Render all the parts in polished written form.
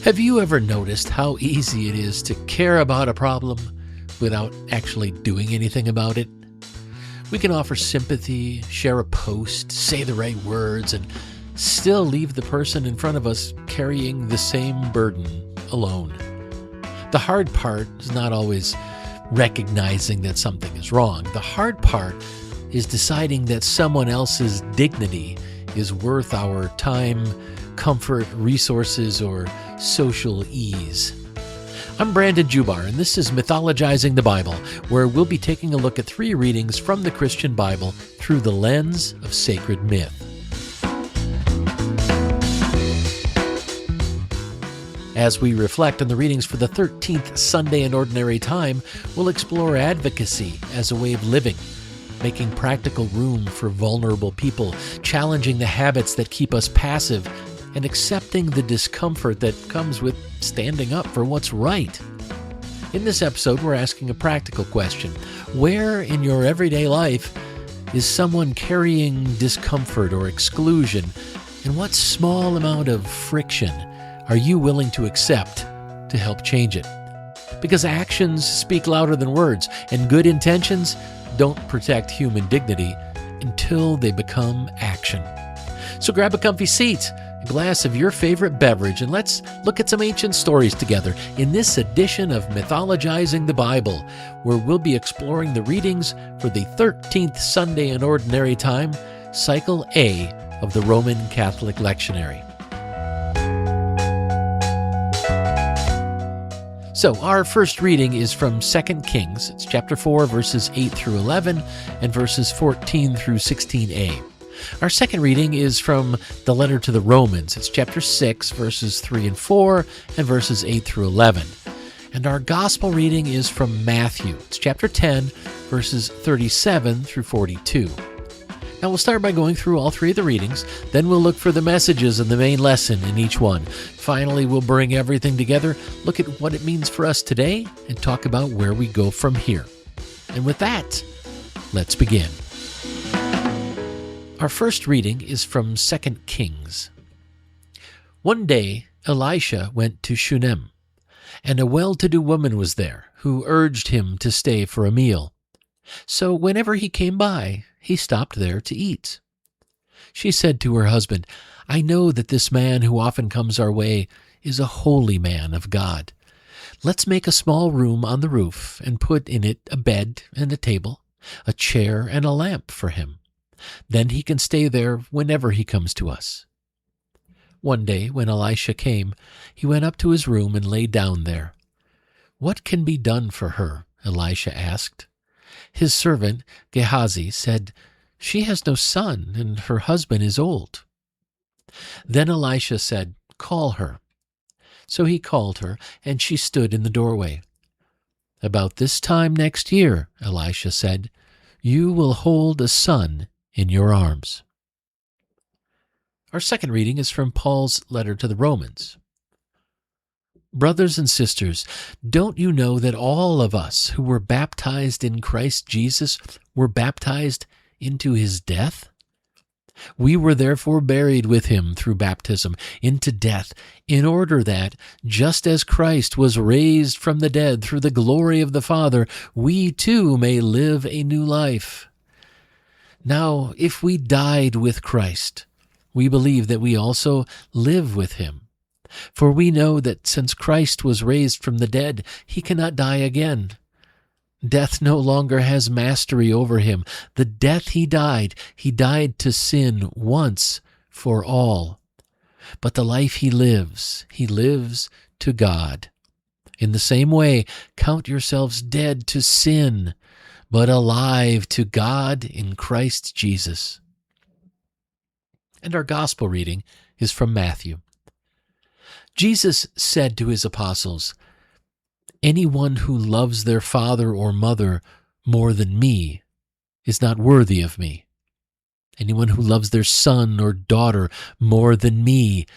Have you ever noticed how easy it is to care about a problem without actually doing anything about it? We can offer sympathy, share a post, say the right words, and still leave the person in front of us carrying the same burden alone. The hard part is not always recognizing that something is wrong. The hard part is deciding that someone else's dignity is worth our time, comfort, resources, or social ease. I'm Brandon Jubar, and this is Mythologizing the Bible, where we'll be taking a look at 3 readings from the Christian Bible through the lens of sacred myth. As we reflect on the readings for the 13th Sunday in Ordinary Time, we'll explore advocacy as a way of living, making practical room for vulnerable people, challenging the habits that keep us passive, and accepting the discomfort that comes with standing up for what's right. In this episode, we're asking a practical question. Where in your everyday life is someone carrying discomfort or exclusion? And what small amount of friction are you willing to accept to help change it? Because actions speak louder than words, and good intentions don't protect human dignity until they become action. So grab a comfy seat, a glass of your favorite beverage, and let's look at some ancient stories together in this edition of Mythologizing the Bible, where we'll be exploring the readings for the 13th Sunday in Ordinary Time, Cycle A of the Roman Catholic Lectionary. So our first reading is from 2 Kings. It's chapter 4, verses 8 through 11, and verses 14 through 16a. Our second reading is from the letter to the Romans. It's chapter 6, verses 3 and 4, and verses 8 through 11. And our gospel reading is from Matthew. It's chapter 10, verses 37 through 42. Now we'll start by going through all 3 of the readings, then we'll look for the messages and the main lesson in each one. Finally, we'll bring everything together, look at what it means for us today, and talk about where we go from here. And with that, let's begin. Our first reading is from 2 Kings. One day, Elisha went to Shunem, and a well-to-do woman was there, who urged him to stay for a meal. So whenever he came by, he stopped there to eat. She said to her husband, "I know that this man who often comes our way is a holy man of God. Let's make a small room on the roof and put in it a bed and a table, a chair and a lamp for him. Then he can stay there whenever he comes to us." One day, when Elisha came, he went up to his room and lay down there. "What can be done for her?" Elisha asked. His servant, Gehazi, said, "She has no son, and her husband is old." Then Elisha said, "Call her." So he called her, and she stood in the doorway. "About this time next year," Elisha said, "you will hold a son in your arms." Our second reading is from Paul's letter to the Romans. Brothers and sisters, don't you know that all of us who were baptized in Christ Jesus were baptized into his death? We were therefore buried with him through baptism into death, in order that, just as Christ was raised from the dead through the glory of the Father, we too may live a new life. Now, if we died with Christ, we believe that we also live with him. For we know that since Christ was raised from the dead, he cannot die again. Death no longer has mastery over him. The death he died to sin once for all. But the life he lives to God. In the same way, count yourselves dead to sin, but alive to God in Christ Jesus. And our gospel reading is from Matthew. Jesus said to his apostles, "Anyone who loves their father or mother more than me is not worthy of me. Anyone who loves their son or daughter more than me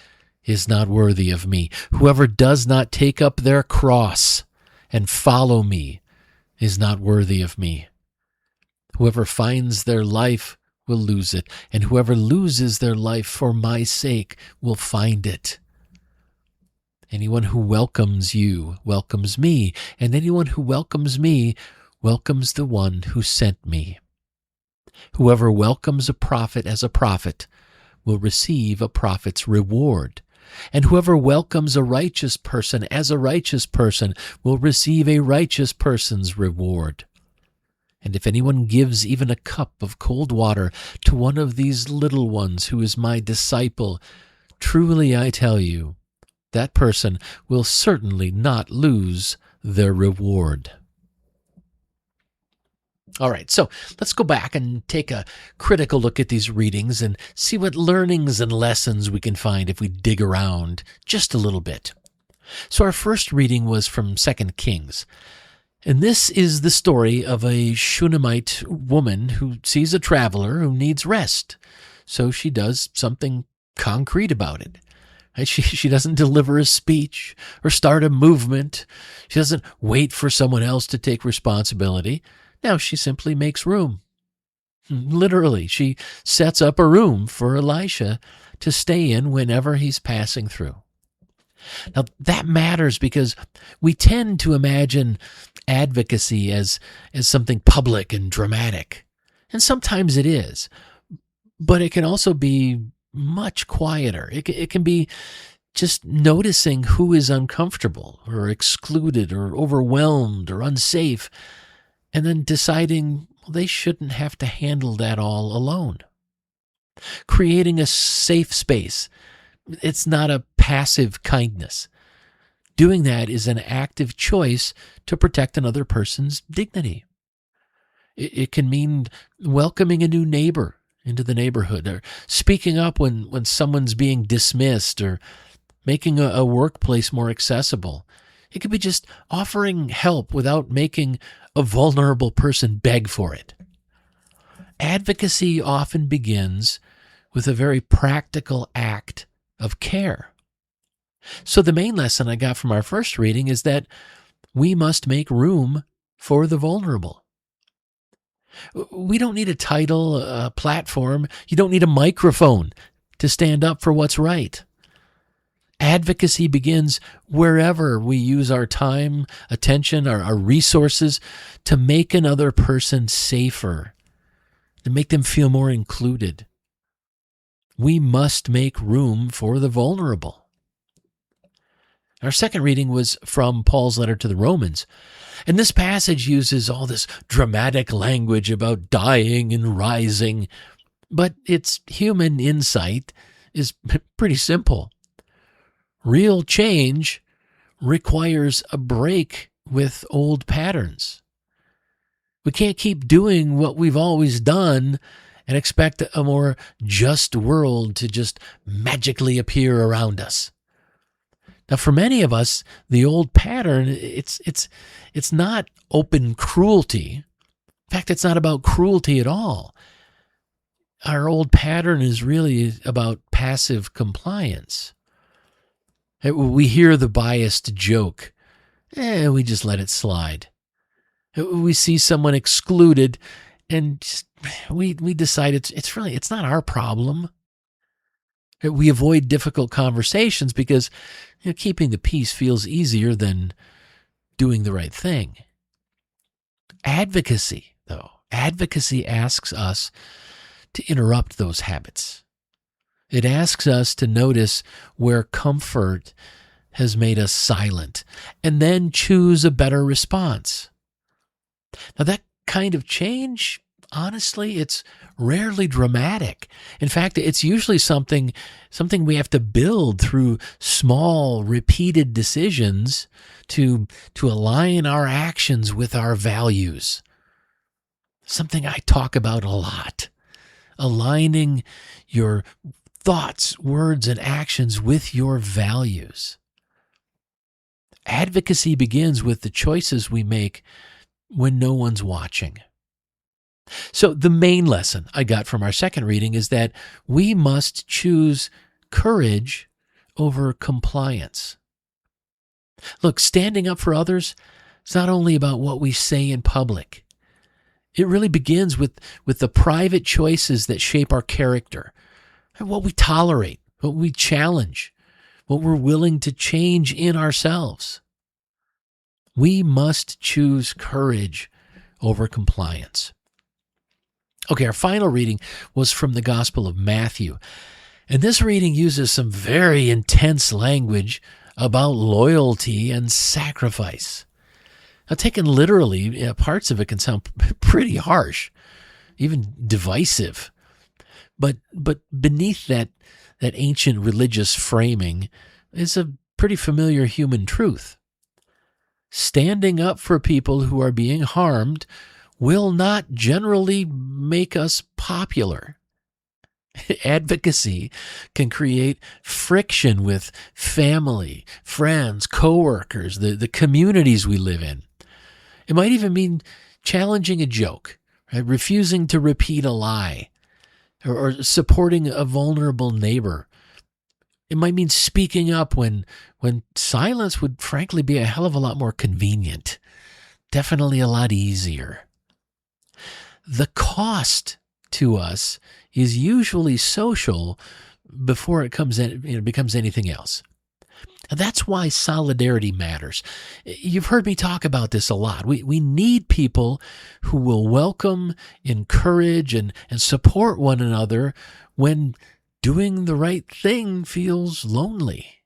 is not worthy of me. Whoever does not take up their cross and follow me is not worthy of me. Whoever finds their life will lose it, and whoever loses their life for my sake will find it." Anyone who welcomes you welcomes me, and anyone who welcomes me welcomes the one who sent me. Whoever welcomes a prophet as a prophet will receive a prophet's reward, and whoever welcomes a righteous person as a righteous person will receive a righteous person's reward. And if anyone gives even a cup of cold water to one of these little ones who is my disciple, truly I tell you, that person will certainly not lose their reward. All right, so let's go back and take a critical look at these readings and see what learnings and lessons we can find if we dig around just a little bit. So our first reading was from 2 Kings. And this is the story of a Shunammite woman who sees a traveler who needs rest. So she does something concrete about it. She doesn't deliver a speech or start a movement. She doesn't wait for someone else to take responsibility. Now she simply makes room. Literally, she sets up a room for Elisha to stay in whenever he's passing through. Now that matters because we tend to imagine advocacy as something public and dramatic. And sometimes it is. But it can also be much quieter. It can be just noticing who is uncomfortable or excluded or overwhelmed or unsafe, and then deciding they shouldn't have to handle that all alone. Creating a safe space. It's not a passive kindness. Doing that is an active choice to protect another person's dignity. It can mean welcoming a new neighbor into the neighborhood, or speaking up when someone's being dismissed, or making a workplace more accessible. It could be just offering help without making a vulnerable person beg for it. Advocacy often begins with a very practical act of care. So the main lesson I got from our first reading is that we must make room for the vulnerable. We don't need a title, a platform. You don't need a microphone to stand up for what's right. Advocacy begins wherever we use our time, attention, our resources to make another person safer, to make them feel more included. We must make room for the vulnerable. Our second reading was from Paul's letter to the Romans. And this passage uses all this dramatic language about dying and rising, but its human insight is pretty simple. Real change requires a break with old patterns. We can't keep doing what we've always done and expect a more just world to just magically appear around us. Now, for many of us, the old pattern, it's not open cruelty. In fact, it's not about cruelty at all. Our old pattern is really about passive compliance. We hear the biased joke, we just let it slide. We see someone excluded, and we decide it's not our problem. We avoid difficult conversations because keeping the peace feels easier than doing the right thing. Advocacy asks us to interrupt those habits. It asks us to notice where comfort has made us silent and then choose a better response. Now, that kind of change, honestly, it's rarely dramatic. In fact, it's usually something we have to build through small, repeated decisions to align our actions with our values. Something I talk about a lot. Aligning your thoughts, words, and actions with your values. Advocacy begins with the choices we make when no one's watching. So the main lesson I got from our second reading is that we must choose courage over compliance. Look, standing up for others is not only about what we say in public. It really begins with the private choices that shape our character, and what we tolerate, what we challenge, what we're willing to change in ourselves. We must choose courage over compliance. Okay, our final reading was from the Gospel of Matthew. And this reading uses some very intense language about loyalty and sacrifice. Now, taken literally, parts of it can sound pretty harsh, even divisive. But beneath that ancient religious framing is a pretty familiar human truth. Standing up for people who are being harmed will not generally make us popular. Advocacy can create friction with family, friends, coworkers, the communities we live in. It might even mean challenging a joke, right? Refusing to repeat a lie, or supporting a vulnerable neighbor. It might mean speaking up when silence would frankly be a hell of a lot more convenient, definitely a lot easier. The cost to us is usually social before it becomes anything else. And that's why solidarity matters. You've heard me talk about this a lot. We need people who will welcome, encourage, and support one another when doing the right thing feels lonely.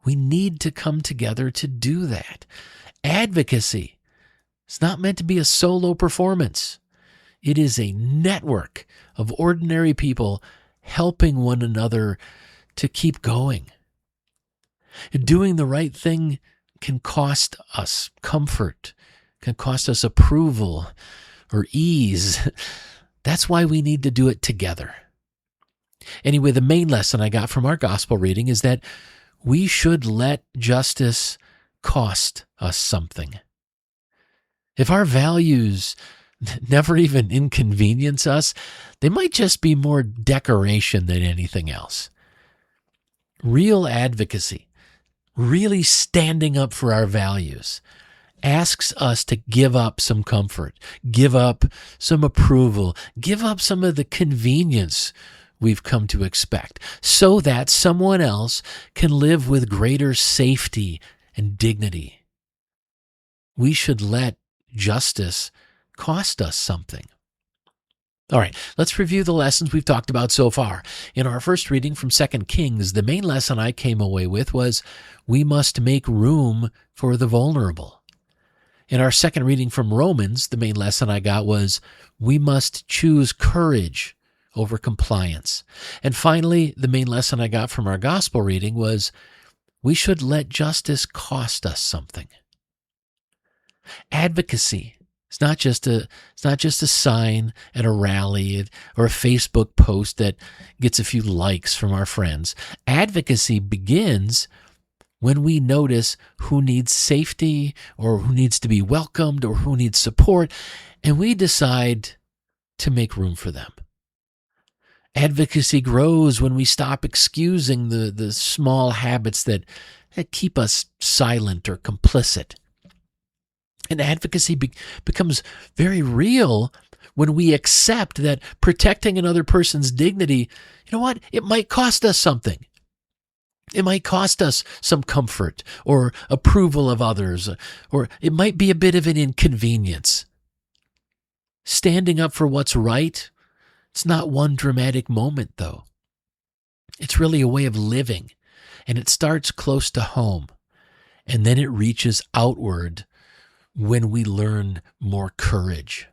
We need to come together to do that. Advocacy is not meant to be a solo performance. It is a network of ordinary people helping one another to keep going. Doing the right thing can cost us comfort, can cost us approval or ease. That's why we need to do it together. Anyway, the main lesson I got from our gospel reading is that we should let justice cost us something. If our values never even inconvenience us, they might just be more decoration than anything else. Real advocacy, really standing up for our values, asks us to give up some comfort, give up some approval, give up some of the convenience we've come to expect, so that someone else can live with greater safety and dignity. We should let justice cost us something. All right, let's review the lessons we've talked about so far. In our first reading from 2 Kings, the main lesson I came away with was we must make room for the vulnerable. In our second reading from Romans, the main lesson I got was we must choose courage over compliance. And finally, the main lesson I got from our gospel reading was we should let justice cost us something. Advocacy. It's not just a sign at a rally or a Facebook post that gets a few likes from our friends. Advocacy begins when we notice who needs safety or who needs to be welcomed or who needs support, and we decide to make room for them. Advocacy grows when we stop excusing the small habits that keep us silent or complicit. And advocacy becomes very real when we accept that protecting another person's dignity, you know what? It might cost us something. It might cost us some comfort or approval of others, or it might be a bit of an inconvenience. Standing up for what's right, it's not one dramatic moment, though. It's really a way of living, and it starts close to home, and then it reaches outward when we learn more courage.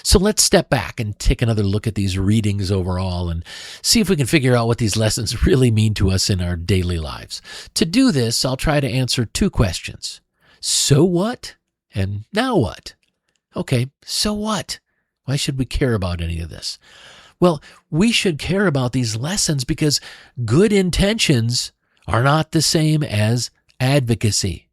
So let's step back and take another look at these readings overall and see if we can figure out what these lessons really mean to us in our daily lives. To do this, I'll try to answer two questions. So what? And now what? Okay, so what? Why should we care about any of this? Well, we should care about these lessons because good intentions are not the same as advocacy.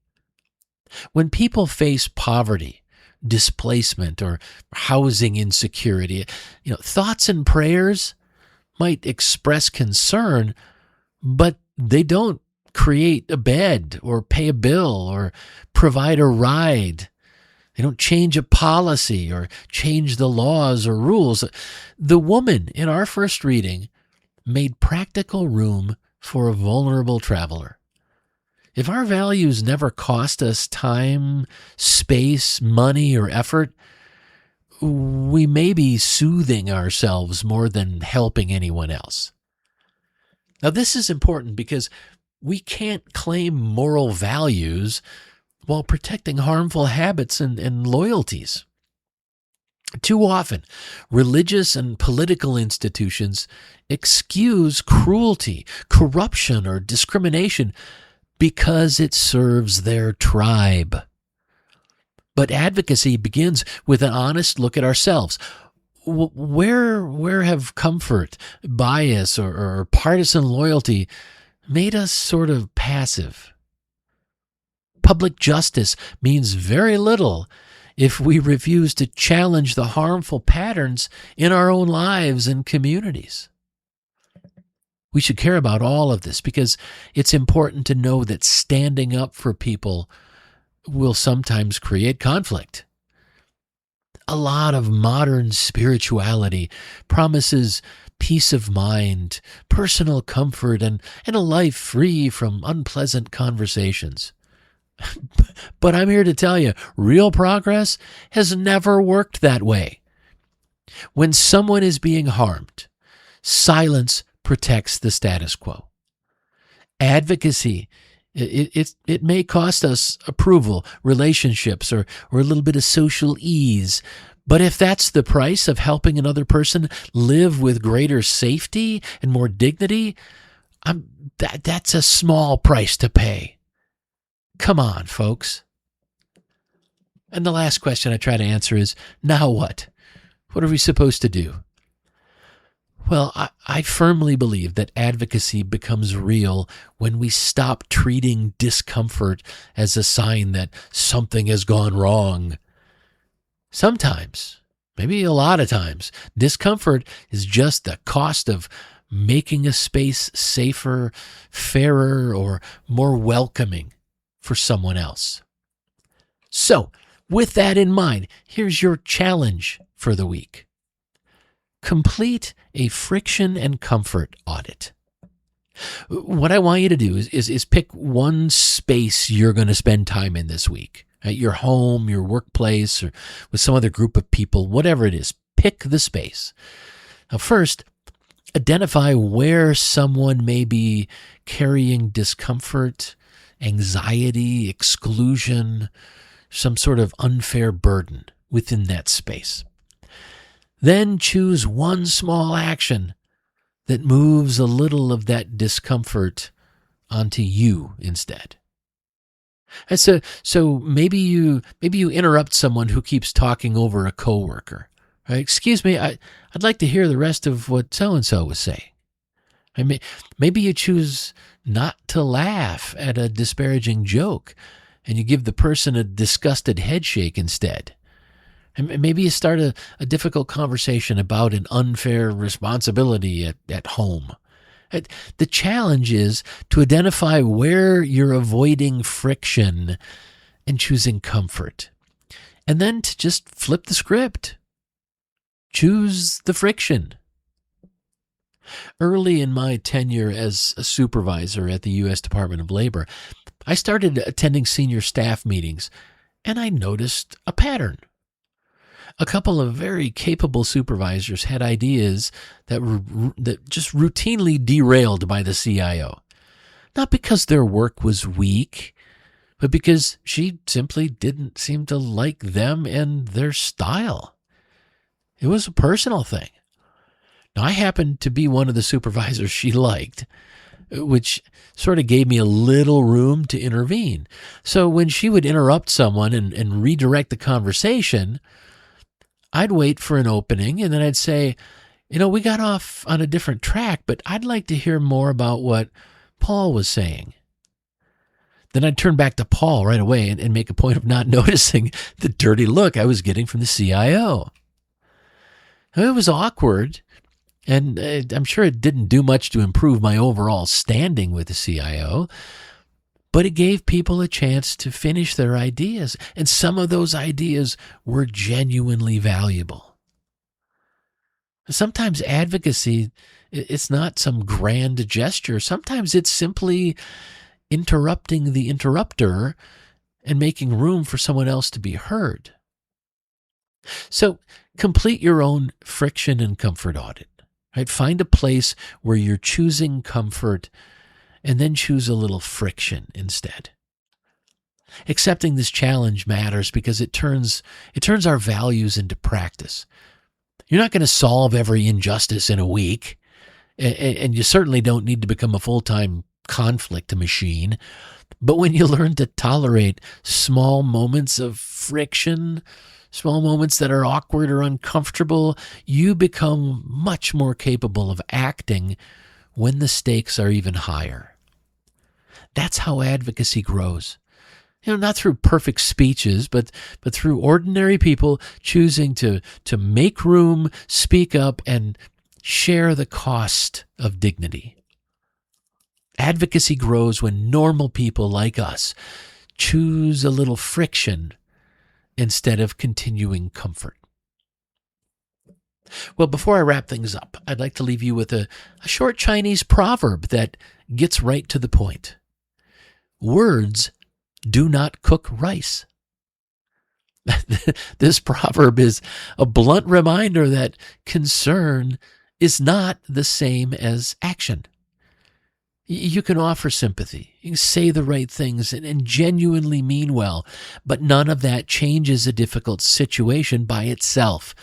When people face poverty, displacement, or housing insecurity, thoughts and prayers might express concern, but they don't create a bed or pay a bill or provide a ride. They don't change a policy or change the laws or rules. The woman in our first reading made practical room for a vulnerable traveler. If our values never cost us time, space, money, or effort, we may be soothing ourselves more than helping anyone else. Now, this is important because we can't claim moral values while protecting harmful habits and loyalties. Too often, religious and political institutions excuse cruelty, corruption, or discrimination because it serves their tribe. But advocacy begins with an honest look at ourselves. Where have comfort, bias, or partisan loyalty made us sort of passive? Public justice means very little if we refuse to challenge the harmful patterns in our own lives and communities. We should care about all of this because it's important to know that standing up for people will sometimes create conflict. A lot of modern spirituality promises peace of mind, personal comfort, and a life free from unpleasant conversations. But I'm here to tell you, real progress has never worked that way. When someone is being harmed, silence protects the status quo. Advocacy, it may cost us approval, relationships, or a little bit of social ease. But if that's the price of helping another person live with greater safety and more dignity, that's a small price to pay. Come on, folks. And the last question I try to answer is, now what? What are we supposed to do? Well, I firmly believe that advocacy becomes real when we stop treating discomfort as a sign that something has gone wrong. Sometimes, maybe a lot of times, discomfort is just the cost of making a space safer, fairer, or more welcoming for someone else. So, with that in mind, here's your challenge for the week. Complete a friction and comfort audit. What I want you to do is pick one space you're going to spend time in this week. At your home, your workplace, or with some other group of people, whatever it is. Pick the space. Now first, identify where someone may be carrying discomfort, anxiety, exclusion, some sort of unfair burden within that space. Then choose one small action that moves a little of that discomfort onto you instead. And so maybe you interrupt someone who keeps talking over a coworker. Right? Excuse me, I'd like to hear the rest of what so-and-so was saying. Maybe you choose not to laugh at a disparaging joke and you give the person a disgusted headshake instead. And maybe you start a difficult conversation about an unfair responsibility at home. The challenge is to identify where you're avoiding friction and choosing comfort. And then to just flip the script. Choose the friction. Early in my tenure as a supervisor at the U.S. Department of Labor, I started attending senior staff meetings, and I noticed a pattern. A couple of very capable supervisors had ideas that just routinely derailed by the CIO. Not because their work was weak, but because she simply didn't seem to like them and their style. It was a personal thing. Now, I happened to be one of the supervisors she liked, which sort of gave me a little room to intervene. So when she would interrupt someone and redirect the conversation, I'd wait for an opening, and then I'd say, we got off on a different track, but I'd like to hear more about what Paul was saying. Then I'd turn back to Paul right away and make a point of not noticing the dirty look I was getting from the CIO. It was awkward, and I'm sure it didn't do much to improve my overall standing with the CIO, but it gave people a chance to finish their ideas, and some of those ideas were genuinely valuable. Sometimes advocacy, it's not some grand gesture. Sometimes it's simply interrupting the interrupter and making room for someone else to be heard. So complete your own friction and comfort audit. Right? Find a place where you're choosing comfort and then choose a little friction instead. Accepting this challenge matters because it turns our values into practice. You're not going to solve every injustice in a week, and you certainly don't need to become a full-time conflict machine. But when you learn to tolerate small moments of friction, small moments that are awkward or uncomfortable, you become much more capable of acting when the stakes are even higher. That's how advocacy grows. Not through perfect speeches, but through ordinary people choosing to make room, speak up, and share the cost of dignity. Advocacy grows when normal people like us choose a little friction instead of continuing comfort. Well, before I wrap things up, I'd like to leave you with a short Chinese proverb that gets right to the point. Words do not cook rice. This proverb is a blunt reminder that concern is not the same as action. You can offer sympathy, you can say the right things and genuinely mean well, but none of that changes a difficult situation by itself.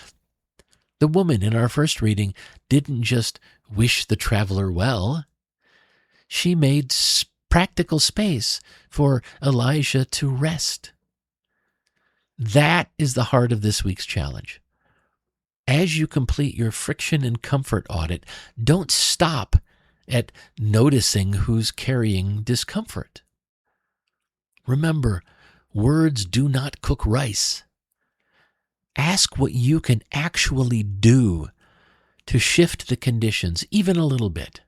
The woman in our first reading didn't just wish the traveler well. She made practical space for Elisha to rest. That is the heart of this week's challenge. As you complete your friction and comfort audit, don't stop at noticing who's carrying discomfort. Remember, words do not cook rice. Ask what you can actually do to shift the conditions even a little bit.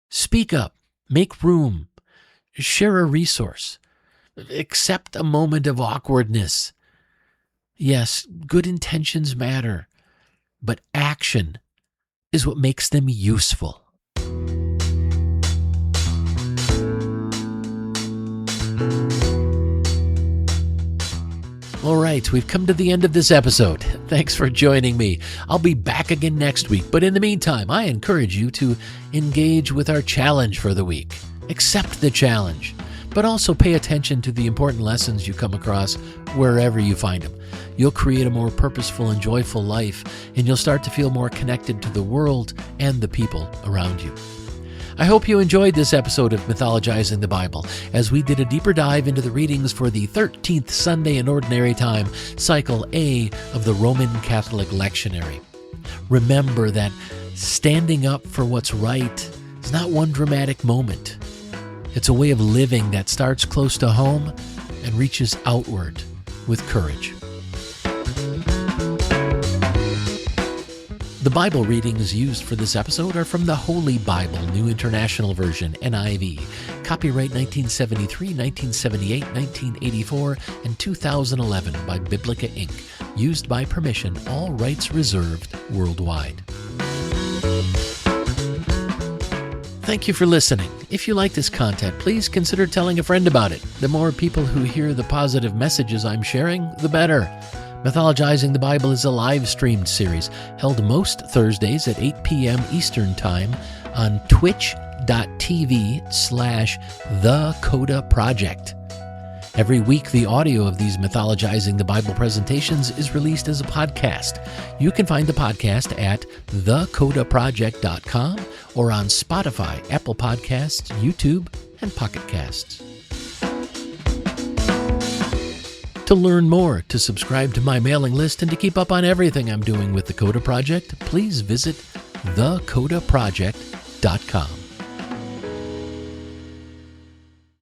Speak up. Make room. Share a resource. Accept a moment of awkwardness. Yes, good intentions matter, but action is what makes them useful. All right, we've come to the end of this episode. Thanks for joining me. I'll be back again next week, but in the meantime, I encourage you to engage with our challenge for the week. Accept the challenge, but also pay attention to the important lessons you come across wherever you find them. You'll create a more purposeful and joyful life, and you'll start to feel more connected to the world and the people around you. I hope you enjoyed this episode of Mythologizing the Bible, as we did a deeper dive into the readings for the 13th Sunday in Ordinary Time, Cycle A of the Roman Catholic Lectionary. Remember that standing up for what's right is not one dramatic moment. It's a way of living that starts close to home and reaches outward with courage. The Bible readings used for this episode are from the Holy Bible, New International Version, NIV, copyright 1973, 1978, 1984, and 2011 by Biblica Inc., used by permission, all rights reserved worldwide. Thank you for listening. If you like this content, please consider telling a friend about it. The more people who hear the positive messages I'm sharing, the better. Mythologizing the Bible is a live-streamed series held most Thursdays at 8 p.m. Eastern Time on twitch.tv/TheCodaProject. Every week, the audio of these Mythologizing the Bible presentations is released as a podcast. You can find the podcast at thecodaproject.com or on Spotify, Apple Podcasts, YouTube, and Pocket Casts. To learn more, to subscribe to my mailing list, and to keep up on everything I'm doing with the Coda Project, please visit thecodaproject.com.